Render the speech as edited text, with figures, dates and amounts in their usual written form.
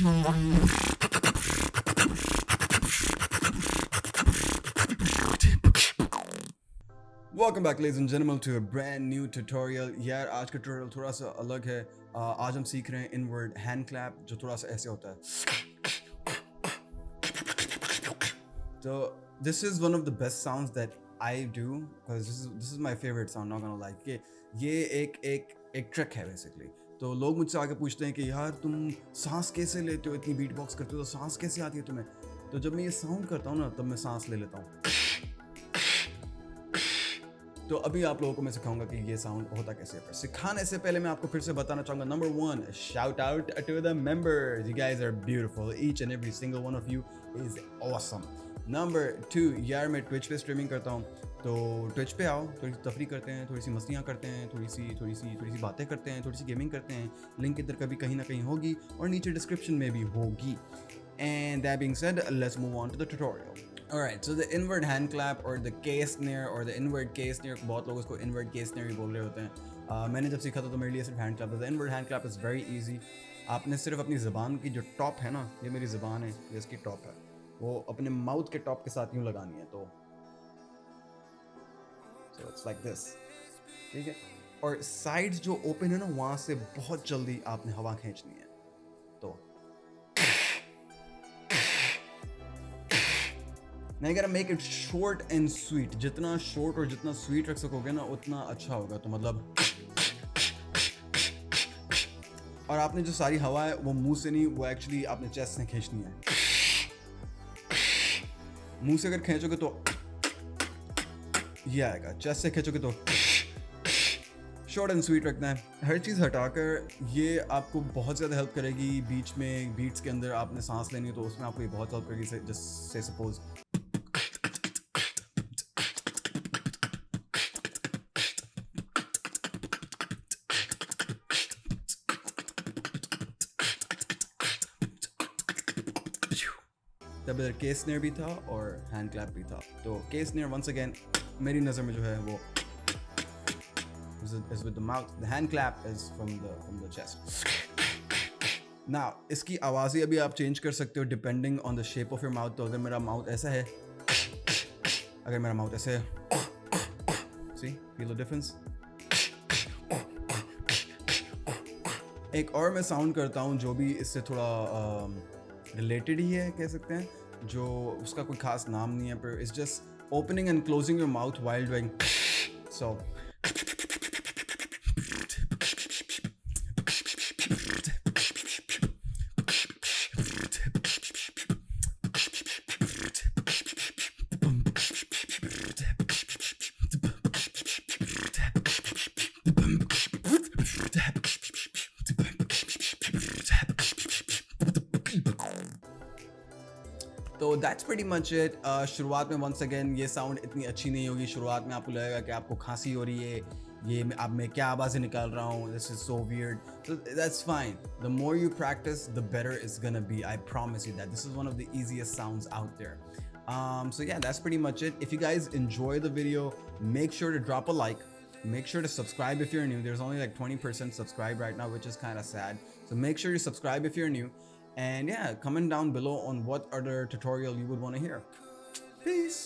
Welcome back ladies and gentlemen to a brand new tutorial. यार आज का tutorial थोड़ा सा अलग है. आज हम सीख रहे हैं inward hand clap जो थोड़ा सा ऐसे होता है. So this is one of the best sounds that I do because this is my favorite sound. Not gonna lie. ये एक trick है basically. तो लोग मुझसे आके पूछते हैं कि यार तुम सांस कैसे लेते हो, इतनी बीटबॉक्स करते हो तो सांस कैसे आती है तुम्हें? तो जब मैं ये साउंड करता हूँ ना तब मैं सांस ले लेता हूँ. तो अभी आप लोगों को मैं सिखाऊंगा कि ये साउंड होता कैसे है. पर सिखाने से पहले मैं आपको फिर से बताना चाहूँगा, number 1, shout out to the members. You guys are beautiful. Each and every single one of you is awesome. Number 2, यार मैं ट्विच पे स्ट्रीमिंग करता हूँ, तो ट्विच पे आओ, थोड़ी सी तफरी करते हैं, थोड़ी सी मस्तियाँ करते हैं, थोड़ी सी बातें करते हैं, थोड़ी सी गेमिंग करते हैं. लिंक इधर कभी कहीं ना कहीं होगी और नीचे डिस्क्रिप्शन में भी होगी. And that being said, let's move on to the tutorial. Alright, so the inward hand clap or the K snare or the inward K snare, बहुत लोग इसको inward K snare ही बोल रहे होते हैं. मैंने जब सीखा था तो मेरे लिए सिर्फ hand clap था. The inward hand clap is very easy. आपने सिर्फ अपनी ज़बान की जो टॉप है ना, ये मेरी ज़बान है, ये इसकी टॉप है, वो अपने माउथ के टॉप के साथ यूँ लगानी है. तो so it's like this, ठीक है. और साइड्स जो ओपन है ना वहाँ से बहुत जल्दी आपने हवा खींचनी है. तो Now you gotta make it short and sweet. जितना short और जितना sweet रख सकोगे ना उतना अच्छा होगा. तो मतलब और आपने जो सारी हवा है वो मुंह से नहीं, वो एक्चुअली आपने चेस्ट से खींचनी है. मुंह से अगर खींचोगे तो ये आएगा, चेस्ट से खींचोगे तो शॉर्ट एंड स्वीट रखना है. हर चीज़ हटाकर ये आपको बहुत ज़्यादा हेल्प करेगी. बीच में बीट्स के अंदर आपने सांस लेनी है तो उसमें आपको ये बहुत हेल्प करेगी. जैसे सपोज तब इधर के स्नेयर भी था और हैंड क्लैप भी था. तो के स्नेयर वंस अगेन मेरी नज़र में जो है वो is with the mouth. The hand clap is from the chest. Now इसकी आवाज़ें अभी आप चेंज कर सकते हो depending on the shape of your mouth. तो अगर मेरा माउथ ऐसा है, अगर मेरा माउथ ऐसे है, see feel the difference. एक और मैं साउंड करता हूँ जो भी इससे थोड़ा रिलेटेड ही है कह सकते हैं, जो उसका कोई खास नाम नहीं है, पर it's just opening and closing your mouth while doing. So तो दैट्स प्रीटी मच इट. शुरुआत में वंस अगेन ये साउंड इतनी अच्छी नहीं होगी. शुरुआत में आपको लगेगा कि आपको खांसी हो रही है, ये अब मैं क्या आवाज़ें निकाल रहा हूँ, this is so weird. So that's fine. The more you practice the better it's gonna be. I promise you that this is one of the easiest sounds out there. So yeah, that's pretty much it. If you guys enjoy the video, make sure to drop a like. Make sure to subscribe if you're new. There's only like 20% subscribed right now, which is kind of sad. So make sure you subscribe if you're new. And yeah, comment down below on what other tutorial you would want to hear. Peace.